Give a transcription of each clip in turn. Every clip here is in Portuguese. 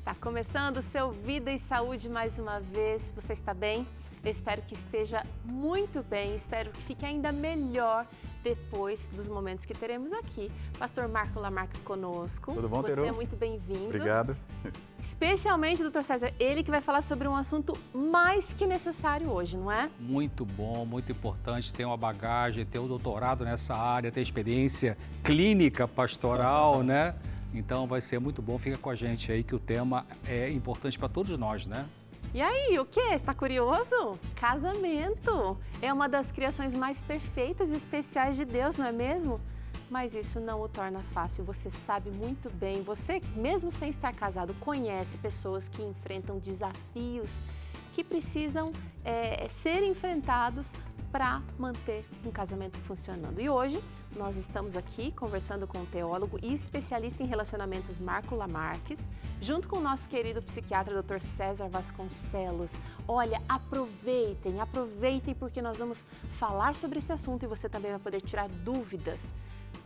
Está começando o seu Vida e Saúde mais uma vez. Você está bem? Eu espero que esteja muito bem, espero que fique ainda melhor depois dos momentos que teremos aqui. Pastor Marco Lamarques conosco. Tudo bom, Teru? Você é muito bem-vindo. Obrigado. Especialmente, doutor César, ele que vai falar sobre um assunto mais que necessário hoje, não é? Muito bom, muito importante, ter uma bagagem, ter um doutorado nessa área, ter experiência clínica pastoral, né? Então vai ser muito bom, fica com a gente aí que o tema é importante para todos nós, né? E aí, o que? Está curioso? Casamento é uma das criações mais perfeitas e especiais de Deus, não é mesmo? Mas isso não o torna fácil, você sabe muito bem. Você, mesmo sem estar casado, conhece pessoas que enfrentam desafios que precisam ser enfrentados para manter um casamento funcionando. E hoje nós estamos aqui conversando com o teólogo e especialista em relacionamentos Marco Lamarques, junto com o nosso querido psiquiatra Dr. César Vasconcelos. Olha, aproveitem porque nós vamos falar sobre esse assunto e você também vai poder tirar dúvidas.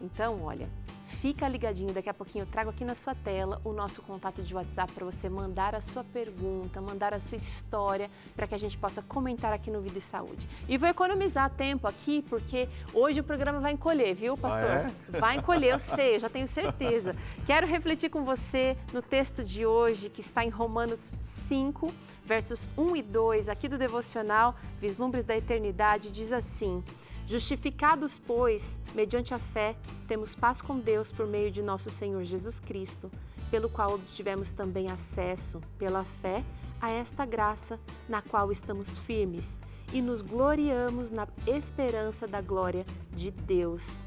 Então, olha, fica ligadinho, daqui a pouquinho eu trago aqui na sua tela o nosso contato de WhatsApp para você mandar a sua pergunta, mandar a sua história, para que a gente possa comentar aqui no Vida e Saúde. E vou economizar tempo aqui, porque hoje o programa vai encolher, viu, pastor? Vai encolher, eu sei, eu já tenho certeza. Quero refletir com você no texto de hoje, que está em Romanos 5, versos 1 e 2, aqui do devocional Vislumbres da Eternidade, diz assim: justificados, pois, mediante a fé, temos paz com Deus por meio de nosso Senhor Jesus Cristo, pelo qual obtivemos também acesso, pela fé, a esta graça na qual estamos firmes e nos gloriamos na esperança da glória de Deus.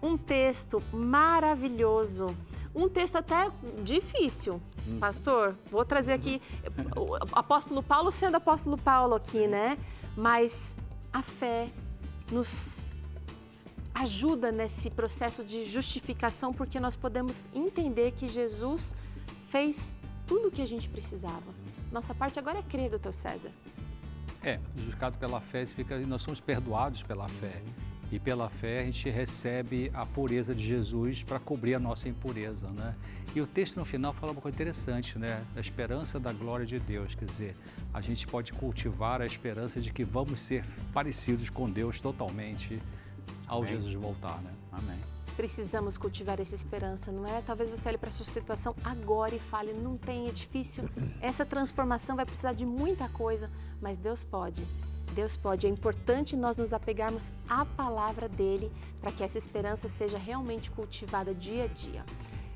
Um texto maravilhoso, um texto até difícil, pastor. Vou trazer aqui o apóstolo Paulo sendo apóstolo Paulo aqui, né? Mas a fé nos ajuda nesse processo de justificação, porque nós podemos entender que Jesus fez tudo o que a gente precisava. Nossa parte agora é crer, doutor César. Justificado pela fé, significa que nós somos perdoados pela fé. E pela fé a gente recebe a pureza de Jesus para cobrir a nossa impureza, né? E o texto no final fala uma coisa interessante, né? A esperança da glória de Deus, quer dizer, a gente pode cultivar a esperança de que vamos ser parecidos com Deus totalmente ao Jesus voltar, né? Amém. Precisamos cultivar essa esperança, não é? Talvez você olhe para a sua situação agora e fale, não tem, é difícil, essa transformação vai precisar de muita coisa, mas Deus pode. Deus pode, é importante nós nos apegarmos à palavra dele para que essa esperança seja realmente cultivada dia a dia.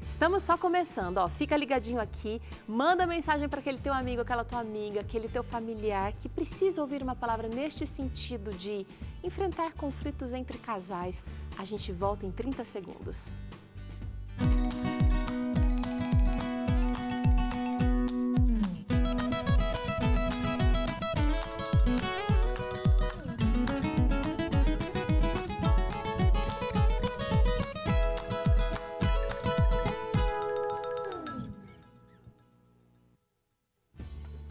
Estamos só começando, ó, fica ligadinho aqui, manda mensagem para aquele teu amigo, aquela tua amiga, aquele teu familiar que precisa ouvir uma palavra neste sentido de enfrentar conflitos entre casais. A gente volta em 30 segundos.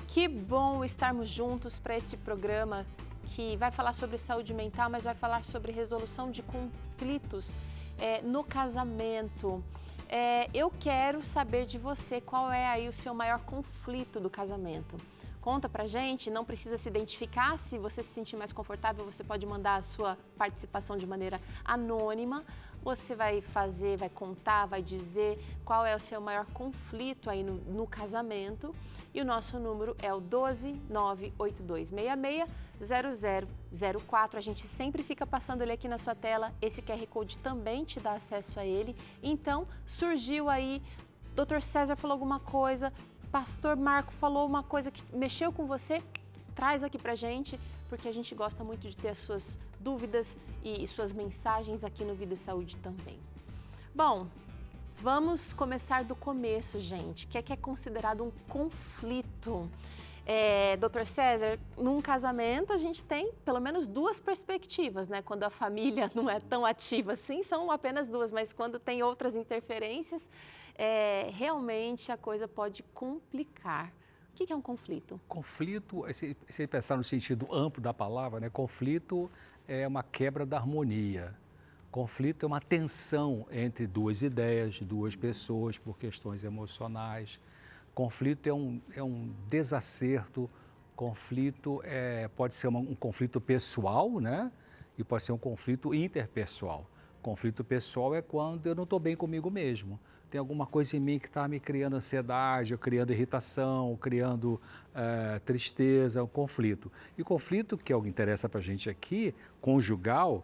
Que bom estarmos juntos para esse programa que vai falar sobre saúde mental, mas vai falar sobre resolução de conflitos no casamento. Eu quero saber de você qual é aí o seu maior conflito do casamento. Conta pra gente, não precisa se identificar, se você se sentir mais confortável, você pode mandar a sua participação de maneira anônima. Você vai fazer, vai contar, vai dizer qual é o seu maior conflito aí no casamento. E o nosso número é o 12982660004. A gente sempre fica passando ele aqui na sua tela. Esse QR Code também te dá acesso a ele. Então, surgiu aí, Dr. César falou alguma coisa, Pastor Marco falou uma coisa que mexeu com você, traz aqui pra gente, porque a gente gosta muito de ter as suas dúvidas e suas mensagens aqui no Vida e Saúde também. Bom, vamos começar do começo, gente. O que é considerado um conflito? Dr. César, num casamento a gente tem pelo menos duas perspectivas, né? Quando a família não é tão ativa assim, são apenas duas, mas quando tem outras interferências, realmente a coisa pode complicar. O que é um conflito? Conflito, se pensar no sentido amplo da palavra, né? Conflito é uma quebra da harmonia. Conflito é uma tensão entre duas ideias, duas pessoas por questões emocionais. Conflito é um desacerto, conflito pode ser um conflito pessoal, né? E pode ser um conflito interpessoal. Conflito pessoal é quando eu não estou bem comigo mesmo. Tem alguma coisa em mim que está me criando ansiedade, criando irritação, criando tristeza, um conflito. E conflito, que é o que interessa para a gente aqui, conjugal,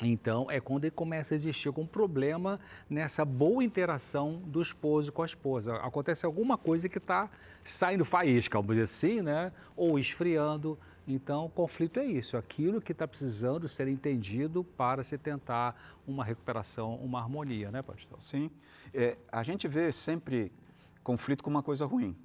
então é quando começa a existir algum problema nessa boa interação do esposo com a esposa. Acontece alguma coisa que está saindo faísca, vamos dizer assim, né? Ou esfriando. Então, conflito é isso, aquilo que está precisando ser entendido para se tentar uma recuperação, uma harmonia, né, pastor? Sim. A gente vê sempre conflito como uma coisa ruim.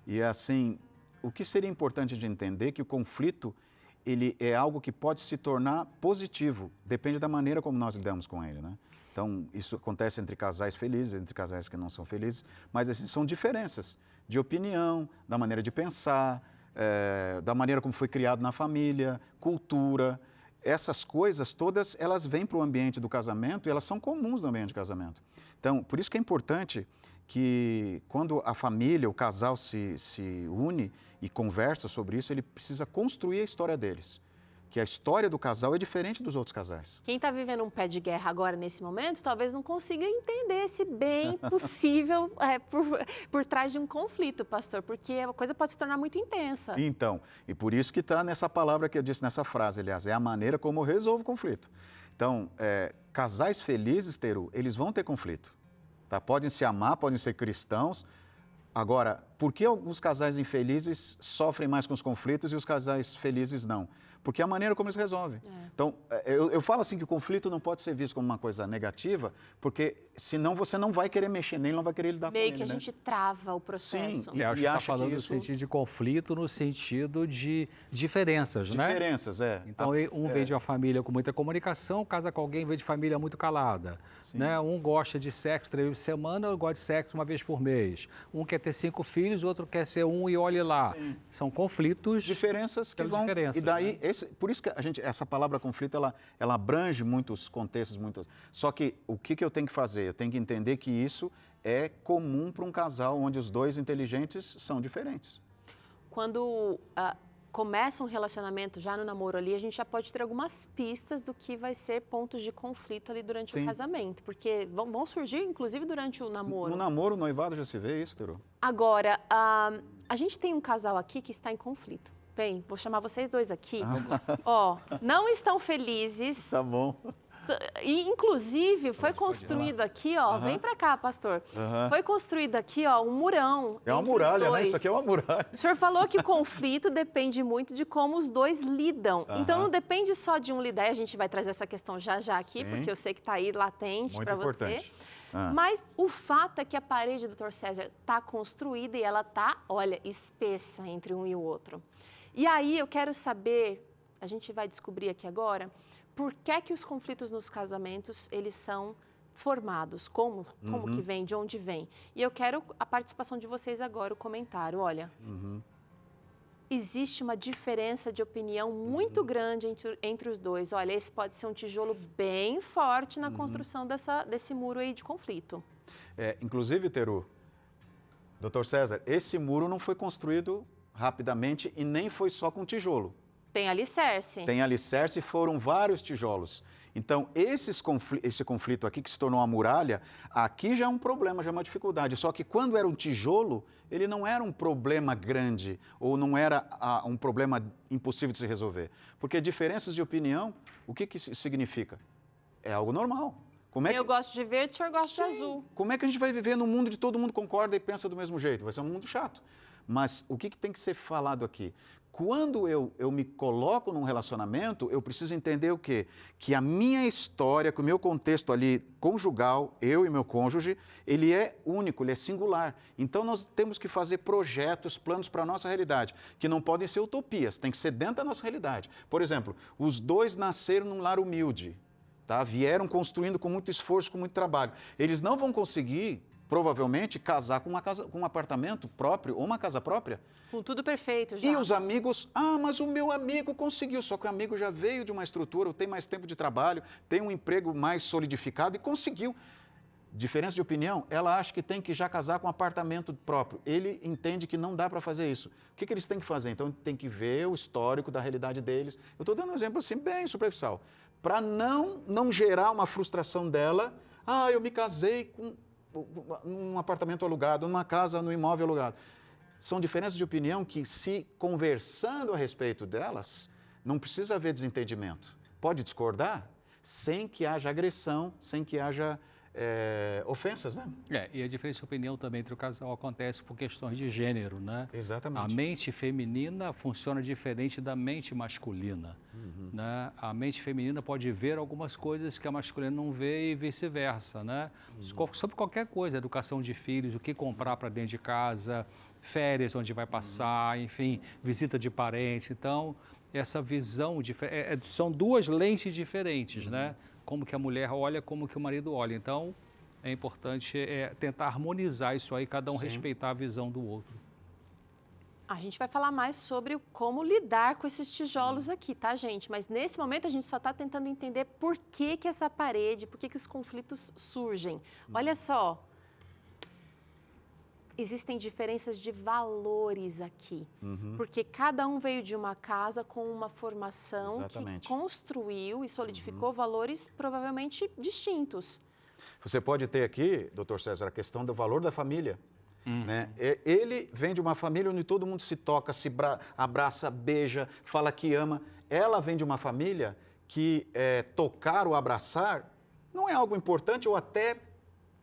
E, assim, o que seria importante de entender é que o conflito, ele é algo que pode se tornar positivo, depende da maneira como nós lidamos com ele, né? Então, isso acontece entre casais felizes, entre casais que não são felizes, mas assim, são diferenças de opinião, da maneira de pensar, da maneira como foi criado na família, cultura. Essas coisas todas, elas vêm para o ambiente do casamento e elas são comuns no ambiente do casamento. Então, por isso que é importante que quando a família, o casal se une e conversa sobre isso, ele precisa construir a história deles. Que a história do casal é diferente dos outros casais. Quem está vivendo um pé de guerra agora, nesse momento, talvez não consiga entender esse bem possível por trás de um conflito, pastor, porque a coisa pode se tornar muito intensa. Então, e por isso que está nessa palavra que eu disse, nessa frase, aliás, é a maneira como eu resolvo o conflito. Então, casais felizes, Teru, eles vão ter conflito. Tá? Podem se amar, podem ser cristãos. Agora, por que alguns casais infelizes sofrem mais com os conflitos e os casais felizes não? Porque é a maneira como eles resolvem. Então, eu falo assim que o conflito não pode ser visto como uma coisa negativa, porque senão você não vai querer mexer nele, não vai querer lidar com ele. Meio que a gente trava o processo. Sim, acho que está falando no sentido de conflito, no sentido de diferenças, né? Diferenças, Então, vem de uma família com muita comunicação, casa com alguém, vem de família muito calada. Né? Um gosta de sexo 3 vezes por semana, outro gosta de sexo uma vez por mês. Um quer ter 5 filhos, o outro quer ser um e olhe lá. Sim. São conflitos. Diferenças que vão... E daí, né? Por isso que essa palavra conflito, ela abrange muitos contextos, Só que o que eu tenho que fazer? Eu tenho que entender que isso é comum para um casal onde os dois inteligentes são diferentes. Quando começa um relacionamento já no namoro ali, a gente já pode ter algumas pistas do que vai ser pontos de conflito ali durante o casamento, porque vão surgir, inclusive, durante o namoro. No namoro, no noivado, já se vê isso, Teru? Agora, a gente tem um casal aqui que está em conflito. Bem, vou chamar vocês dois aqui. Ó, não estão felizes. Tá bom. E, inclusive, foi construído aqui, ó, vem pra cá, pastor. Foi construído aqui, ó, um murão. É uma muralha, né? Isso aqui é uma muralha. O senhor falou que o conflito depende muito de como os dois lidam. Então, não depende só de um lidar, e a gente vai trazer essa questão já aqui, porque eu sei que tá aí latente para você. Mas o fato é que a parede do Dr. César tá construída e ela tá, olha, espessa entre um e o outro. E aí eu quero saber, a gente vai descobrir aqui agora, por que os conflitos nos casamentos, eles são formados, como que vem, de onde vem. E eu quero a participação de vocês agora, o comentário. Olha, existe uma diferença de opinião muito grande entre os dois. Olha, esse pode ser um tijolo bem forte na construção desse muro aí de conflito. Inclusive, Teru, Dr. César, esse muro não foi construído rapidamente e nem foi só com tijolo. Tem alicerce. Tem alicerce e foram vários tijolos. Então, esse conflito aqui, que se tornou uma muralha, aqui já é um problema, já é uma dificuldade. Só que quando era um tijolo, ele não era um problema grande ou não era um problema impossível de se resolver. Porque diferenças de opinião, o que isso significa? É algo normal. Eu gosto de verde, o senhor gosta de azul. Como é que a gente vai viver num mundo de todo mundo concorda e pensa do mesmo jeito? Vai ser um mundo chato. Mas o que tem que ser falado aqui? Quando eu me coloco num relacionamento, eu preciso entender o quê? Que a minha história, que o meu contexto ali conjugal, eu e meu cônjuge, ele é único, ele é singular. Então, nós temos que fazer projetos, planos para a nossa realidade, que não podem ser utopias, tem que ser dentro da nossa realidade. Por exemplo, os dois nasceram num lar humilde, tá? Vieram construindo com muito esforço, com muito trabalho. Eles não vão conseguir, provavelmente, casar com um apartamento próprio ou uma casa própria. Com tudo perfeito já. E os amigos, mas o meu amigo conseguiu, só que o amigo já veio de uma estrutura, tem mais tempo de trabalho, tem um emprego mais solidificado e conseguiu. Diferença de opinião, ela acha que tem que já casar com um apartamento próprio. Ele entende que não dá para fazer isso. O que eles têm que fazer? Então, tem que ver o histórico da realidade deles. Eu estou dando um exemplo assim, bem superficial. Para não gerar uma frustração dela. Eu me casei com um apartamento alugado, numa casa, num imóvel alugado. São diferenças de opinião que, se conversando a respeito delas, não precisa haver desentendimento. Pode discordar sem que haja agressão, sem que haja ofensas, né? E a diferença de opinião também entre o casal acontece por questões de gênero, né? Exatamente. A mente feminina funciona diferente da mente masculina, né? A mente feminina pode ver algumas coisas que a masculina não vê e vice-versa, né? Sobre qualquer coisa, educação de filhos, o que comprar para dentro de casa, férias onde vai passar, enfim, visita de parentes. Então, essa visão, são duas lentes diferentes, né? Como que a mulher olha, como que o marido olha. Então, é importante tentar harmonizar isso aí, cada um respeitar a visão do outro. A gente vai falar mais sobre como lidar com esses tijolos aqui, tá, gente? Mas nesse momento a gente só está tentando entender por que essa parede, por que os conflitos surgem. Olha só, existem diferenças de valores aqui, porque cada um veio de uma casa com uma formação que construiu e solidificou valores provavelmente distintos. Você pode ter aqui, doutor César, a questão do valor da família. Né? Ele vem de uma família onde todo mundo se toca, se abraça, beija, fala que ama. Ela vem de uma família que tocar ou abraçar não é algo importante ou até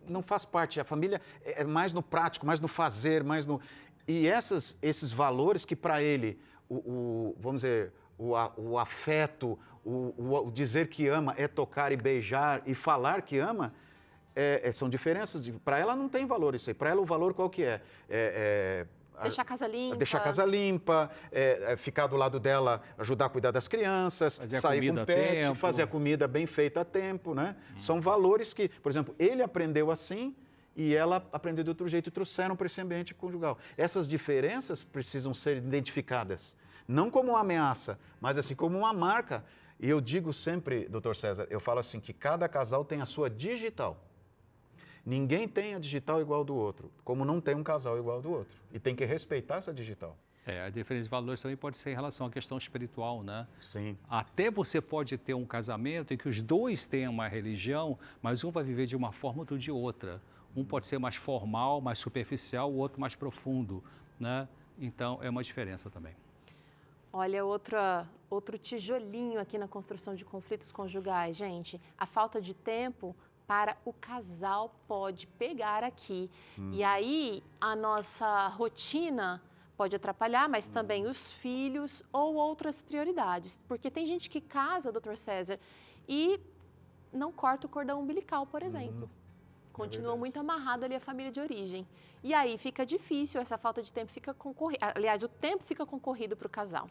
não faz parte. A família é mais no prático, mais no fazer, mais no... E esses valores que para ele, vamos dizer, o afeto, o dizer que ama é tocar e beijar e falar que ama, são diferenças. Para ela não tem valor isso aí. Para ela o valor qual que é? Deixar a casa limpa. Deixar a casa limpa, ficar do lado dela, ajudar a cuidar das crianças, sair com o pet, fazer a comida bem feita a tempo, né? São valores que, por exemplo, ele aprendeu assim e ela aprendeu de outro jeito e trouxeram para esse ambiente conjugal. Essas diferenças precisam ser identificadas, não como uma ameaça, mas assim como uma marca. E eu digo sempre, doutor César, eu falo assim que cada casal tem a sua digital. Ninguém tem a digital igual do outro, como não tem um casal igual do outro. E tem que respeitar essa digital. A diferença de valores também pode ser em relação à questão espiritual, né? Sim. Até você pode ter um casamento em que os dois tenham uma religião, mas um vai viver de uma forma, outro de outra. Um pode ser mais formal, mais superficial, o outro mais profundo, né? Então, é uma diferença também. Olha, outro tijolinho aqui na construção de conflitos conjugais, gente. A falta de tempo para o casal pode pegar aqui. E aí, a nossa rotina pode atrapalhar, mas também os filhos ou outras prioridades. Porque tem gente que casa, doutor César, e não corta o cordão umbilical, por exemplo. Continua muito amarrado ali à família de origem. E aí fica difícil, essa falta de tempo fica concorrido. Aliás, o tempo fica concorrido para o casal.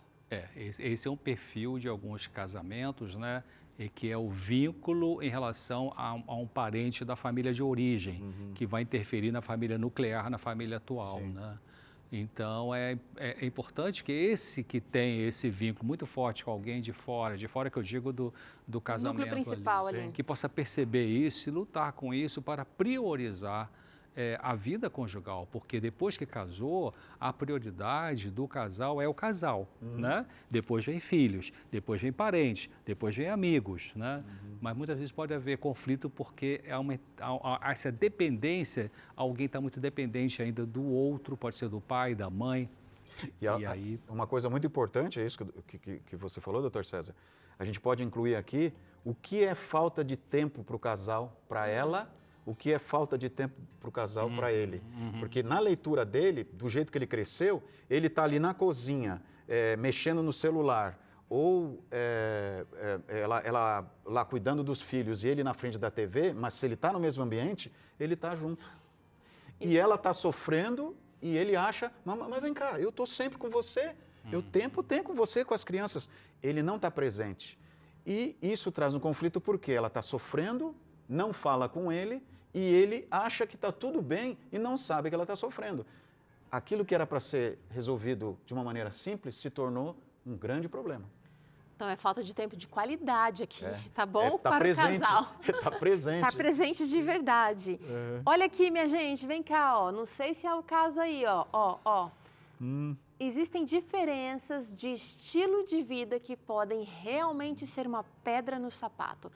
Esse é um perfil de alguns casamentos, né? E que é o vínculo em relação a um parente da família de origem, que vai interferir na família nuclear, na família atual, né? Então, é importante que esse que tem esse vínculo muito forte com alguém de fora que eu digo do casamento, núcleo principal ali. Que possa perceber isso e lutar com isso para priorizar a vida conjugal, porque depois que casou, a prioridade do casal é o casal, né? Depois vem filhos, depois vem parentes, depois vem amigos, né? Mas muitas vezes pode haver conflito porque há essa dependência, alguém está muito dependente ainda do outro, pode ser do pai, da mãe. E aí... Uma coisa muito importante, é isso que você falou, doutor César, a gente pode incluir aqui o que é falta de tempo para o casal, para ela, o que é falta de tempo para o casal, para ele. Porque na leitura dele, do jeito que ele cresceu, ele está ali na cozinha, mexendo no celular, ou ela lá cuidando dos filhos e ele na frente da TV, mas se ele está no mesmo ambiente, ele está junto. E ela está sofrendo e ele acha, mas vem cá, eu estou sempre com você, eu tenho com você, com as crianças. Ele não está presente. E isso traz um conflito porque ela está sofrendo, não fala com ele, e ele acha que está tudo bem e não sabe que ela está sofrendo. Aquilo que era para ser resolvido de uma maneira simples se tornou um grande problema. Então é falta de tempo de qualidade aqui, tá bom? Tá para presente, o casal. Tá presente. Está presente de verdade. Olha aqui, minha gente, vem cá, ó. Não sei se é o caso aí, ó. Existem diferenças de estilo de vida que podem realmente ser uma pedra no sapato.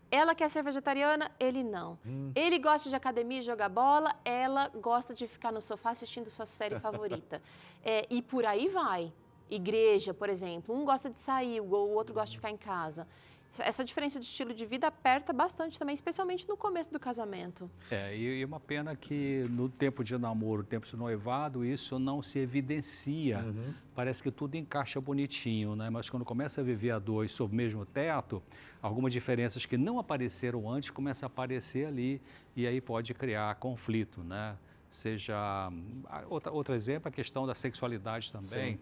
Ela quer ser vegetariana, ele não. Ele gosta de academia e jogar bola, ela gosta de ficar no sofá assistindo sua série favorita. E por aí vai. Igreja, por exemplo, um gosta de sair, o outro gosta de ficar em casa. Essa diferença de estilo de vida aperta bastante também, especialmente no começo do casamento. E uma pena que no tempo de namoro, tempo de noivado, isso não se evidencia. Parece que tudo encaixa bonitinho, né? Mas quando começa a viver a dois sob o mesmo teto, algumas diferenças que não apareceram antes começam a aparecer ali e aí pode criar conflito, né? Seja... Outro exemplo, a questão da sexualidade também. Sim.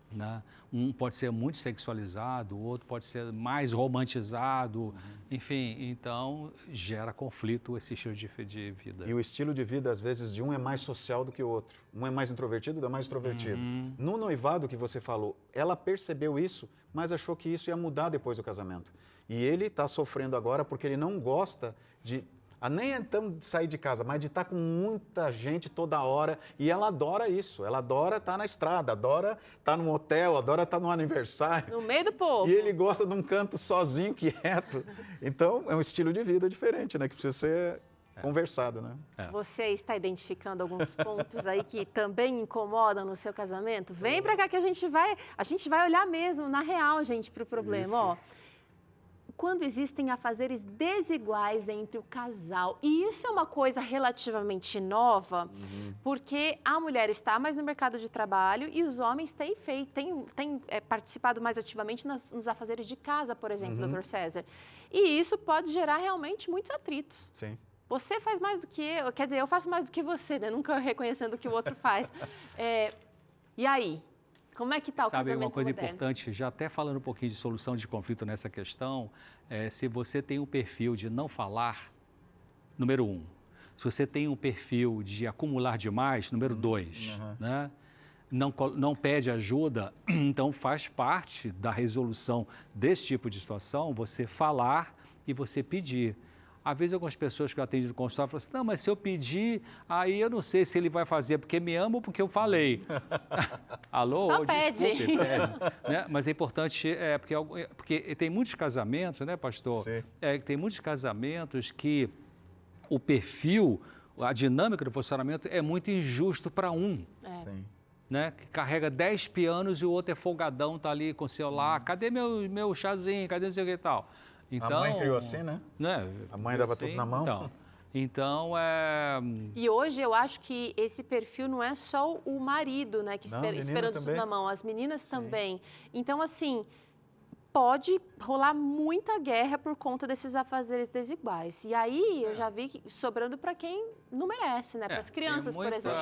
Né? Um pode ser muito sexualizado, o outro pode ser mais romantizado, enfim, então gera conflito esse estilo de vida. E o estilo de vida, às vezes, de um é mais social do que o outro. Um é mais introvertido, do mais extrovertido. No noivado que você falou, ela percebeu isso, mas achou que isso ia mudar depois do casamento. E ele está sofrendo agora porque ele não gosta de... nem então de sair de casa, mas de estar com muita gente toda hora. E ela adora isso. Ela adora estar na estrada, adora estar num hotel, adora estar num aniversário. No meio do povo. E ele gosta de um canto sozinho, quieto. Então, é um estilo de vida diferente, né? Que precisa ser conversado, né? Você está identificando alguns pontos aí que também incomodam no seu casamento? Vem pra cá que a gente vai olhar mesmo, na real, gente, pro problema, ó. Quando existem afazeres desiguais entre o casal. E isso é uma coisa relativamente nova, porque a mulher está mais no mercado de trabalho e os homens têm participado mais ativamente nos afazeres de casa, por exemplo, doutor César. E isso pode gerar realmente muitos atritos. Sim. Você faz mais do que eu, quer dizer, eu faço mais do que você, né? Nunca reconhecendo o que o outro faz. E aí? Como é que está o casamento Sabe, uma coisa moderno? importante, já até falando um pouquinho de solução de conflito nessa questão, se você tem um perfil de não falar, número 1. Se você tem um perfil de acumular demais, número 2. Né? Não pede ajuda, então faz parte da resolução desse tipo de situação você falar e você pedir. Às vezes, algumas pessoas que eu atendo no consultório falam assim, não, mas se eu pedir, aí eu não sei se ele vai fazer porque me ama ou porque eu falei. Alô? Só pede. Desculpe, né? Mas é importante, porque tem muitos casamentos, né, pastor? Sim. Tem muitos casamentos que o perfil, a dinâmica do funcionamento é muito injusto para um. Sim. Né? Que carrega 10 pianos e o outro é folgadão, tá ali com o celular, cadê meu chazinho, cadê não sei o que e tal. Então, a mãe criou assim, né? A mãe dava tudo na mão. Então, E hoje eu acho que esse perfil não é só o marido, né, que esperando tudo na mão, as meninas também. Então, assim, pode rolar muita guerra por conta desses afazeres desiguais. E aí eu já vi que sobrando para quem não merece, né? Para as crianças, por exemplo.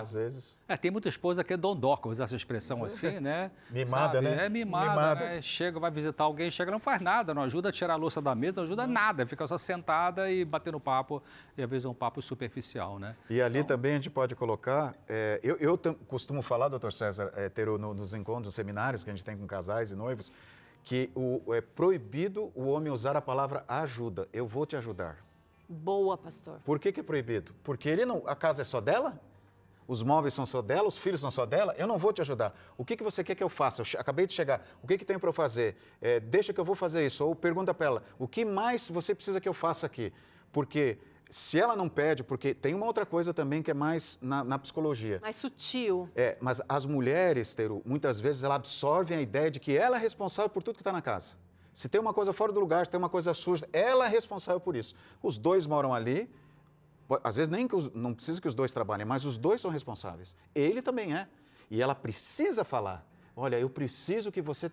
Às vezes. Tem muita esposa que é dondoca, usar essa expressão assim, né? Mimada, sabe? né? É mimada. Né? Chega, vai visitar alguém, chega, não faz nada, não ajuda a tirar a louça da mesa, não ajuda nada, fica só sentada e batendo papo, e às vezes é um papo superficial, né? E ali também a gente pode colocar, eu costumo falar, doutor César, Teru, nos encontros, nos seminários que a gente tem com casais e noivos, que é proibido o homem usar a palavra ajuda. Eu vou te ajudar. Boa, pastor. Por que é proibido? Porque a casa é só dela? Os móveis são só dela? Os filhos são só dela? Eu não vou te ajudar. O que você quer que eu faça? Eu acabei de chegar. O que tem para eu fazer? Deixa que eu vou fazer isso. Ou pergunta para ela, o que mais você precisa que eu faça aqui? Porque se ela não pede, porque tem uma outra coisa também que é mais na psicologia. Mais sutil. Mas as mulheres, Teru, muitas vezes ela absorvem a ideia de que ela é responsável por tudo que está na casa. Se tem uma coisa fora do lugar, se tem uma coisa suja, ela é responsável por isso. Os dois moram ali, às vezes não precisa que os dois trabalhem, mas os dois são responsáveis. Ele também é. E ela precisa falar, olha, eu preciso que você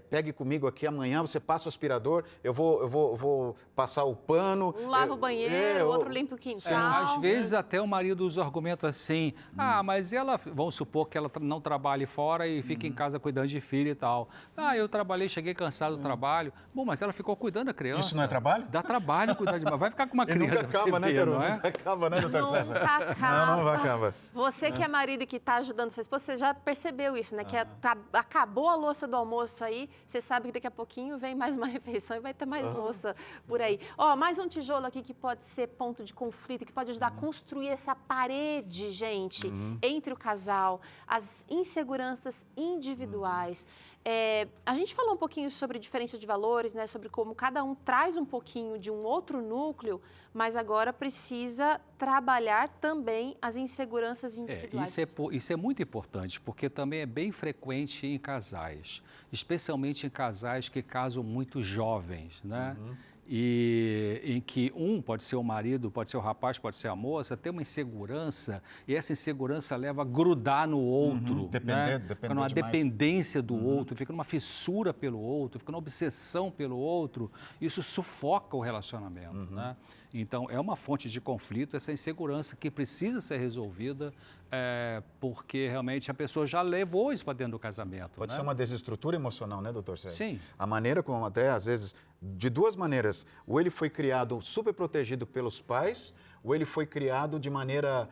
pegue comigo aqui amanhã, você passa o aspirador, eu vou passar o pano. Um lava o banheiro, o outro limpa o quintal. Às vezes até o marido usa o argumento assim, mas ela, vamos supor que ela não trabalhe fora e fique em casa cuidando de filho e tal. Eu trabalhei, cheguei cansado do trabalho. Bom, mas ela ficou cuidando da criança. Isso não é trabalho? Dá trabalho cuidar de uma. Vai ficar com uma criança. Nunca acaba, né, Teru? Nunca acaba, né, doutor César? Não acaba. Você que é marido e que está ajudando sua esposa, você já percebeu isso, né? Que acabou a louça do almoço aí, você sabe que daqui a pouquinho vem mais uma refeição e vai ter mais louça por aí. Ó, mais um tijolo aqui que pode ser ponto de conflito, que pode ajudar a construir essa parede, gente, entre o casal, as inseguranças individuais. A gente falou um pouquinho sobre diferença de valores, né, sobre como cada um traz um pouquinho de um outro núcleo, mas agora precisa trabalhar também as inseguranças individuais. Isso é muito importante, porque também é bem frequente em casais, especialmente em casais que casam muito jovens, né? E em que pode ser o marido, pode ser o rapaz, pode ser a moça, tem uma insegurança e essa insegurança leva a grudar no outro, né? Fica numa dependência do outro, fica numa fissura pelo outro, fica numa obsessão pelo outro, isso sufoca o relacionamento, né? Então, é uma fonte de conflito, essa insegurança que precisa ser resolvida, porque realmente a pessoa já levou isso para dentro do casamento. Pode ser uma desestrutura emocional, né, doutor Sérgio? Sim. A maneira como até, às vezes, de duas maneiras, ou ele foi criado super protegido pelos pais, ou ele foi criado de maneira,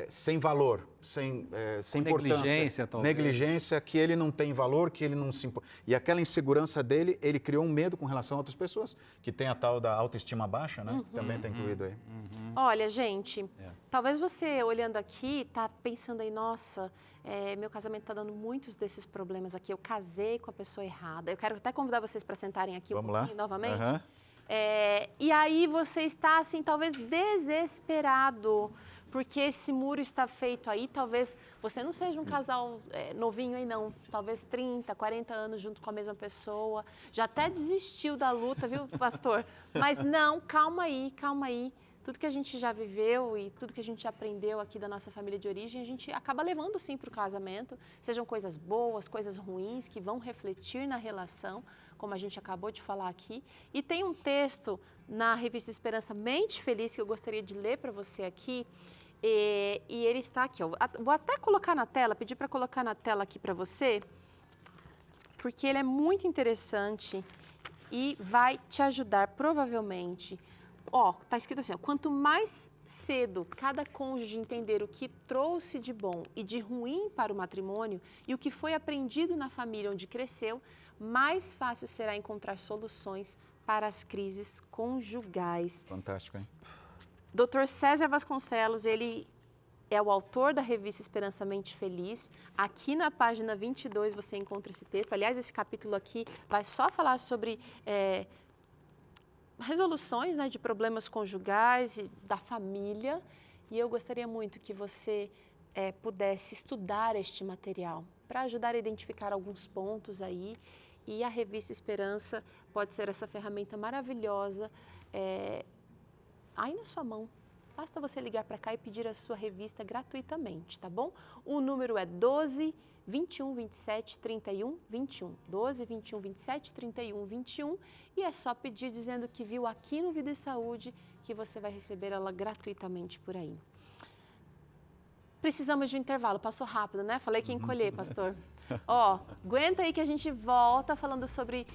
sem valor, sem importância. Negligência, talvez. Negligência, que ele não tem valor, que ele não se... E aquela insegurança dele, ele criou um medo com relação a outras pessoas, que tem a tal da autoestima baixa, né? Também está incluído aí. Olha, gente, talvez você, olhando aqui, tá pensando aí, nossa, meu casamento está dando muitos desses problemas aqui, eu casei com a pessoa errada. Eu quero até convidar vocês para sentarem aqui um pouquinho novamente. E aí você está, assim, talvez desesperado, porque esse muro está feito aí, talvez você não seja um casal novinho aí não, talvez 30, 40 anos junto com a mesma pessoa, já até desistiu da luta, viu, pastor? Mas não, calma aí, calma aí. Tudo que a gente já viveu e tudo que a gente aprendeu aqui da nossa família de origem, a gente acaba levando sim para o casamento, sejam coisas boas, coisas ruins, que vão refletir na relação, como a gente acabou de falar aqui. E tem um texto na revista Esperança Mente Feliz que eu gostaria de ler para você aqui, e ele está aqui, ó. Vou até colocar na tela, pedir para colocar na tela aqui para você, porque ele é muito interessante e vai te ajudar provavelmente. Ó, tá escrito assim, ó, quanto mais cedo cada cônjuge entender o que trouxe de bom e de ruim para o matrimônio e o que foi aprendido na família onde cresceu, mais fácil será encontrar soluções para as crises conjugais. Fantástico, hein? Dr. César Vasconcelos, ele é o autor da revista Esperança Mente Feliz. Aqui na página 22 você encontra esse texto. Aliás, esse capítulo aqui vai só falar sobre resoluções, né, de problemas conjugais e da família. E eu gostaria muito que você pudesse estudar este material para ajudar a identificar alguns pontos aí. E a revista Esperança pode ser essa ferramenta maravilhosa aí na sua mão. Basta você ligar para cá e pedir a sua revista gratuitamente, tá bom? O número é 12 21 27 31 21. 12 21 27 31 21. E é só pedir dizendo que viu aqui no Vida e Saúde que você vai receber ela gratuitamente por aí. Precisamos de um intervalo. Passou rápido, né? Falei que ia encolher, pastor. Ó, aguenta aí que a gente volta falando sobre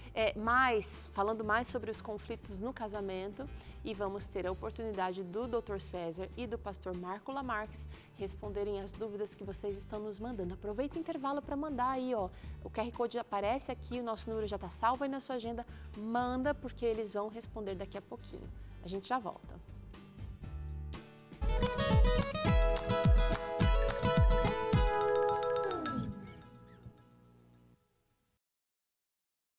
falando mais sobre os conflitos no casamento e vamos ter a oportunidade do Dr. César e do pastor Marco Lamarques responderem as dúvidas que vocês estão nos mandando. Aproveita o intervalo para mandar aí, ó. O QR Code aparece aqui, o nosso número já está salvo aí na sua agenda. Manda porque eles vão responder daqui a pouquinho. A gente já volta.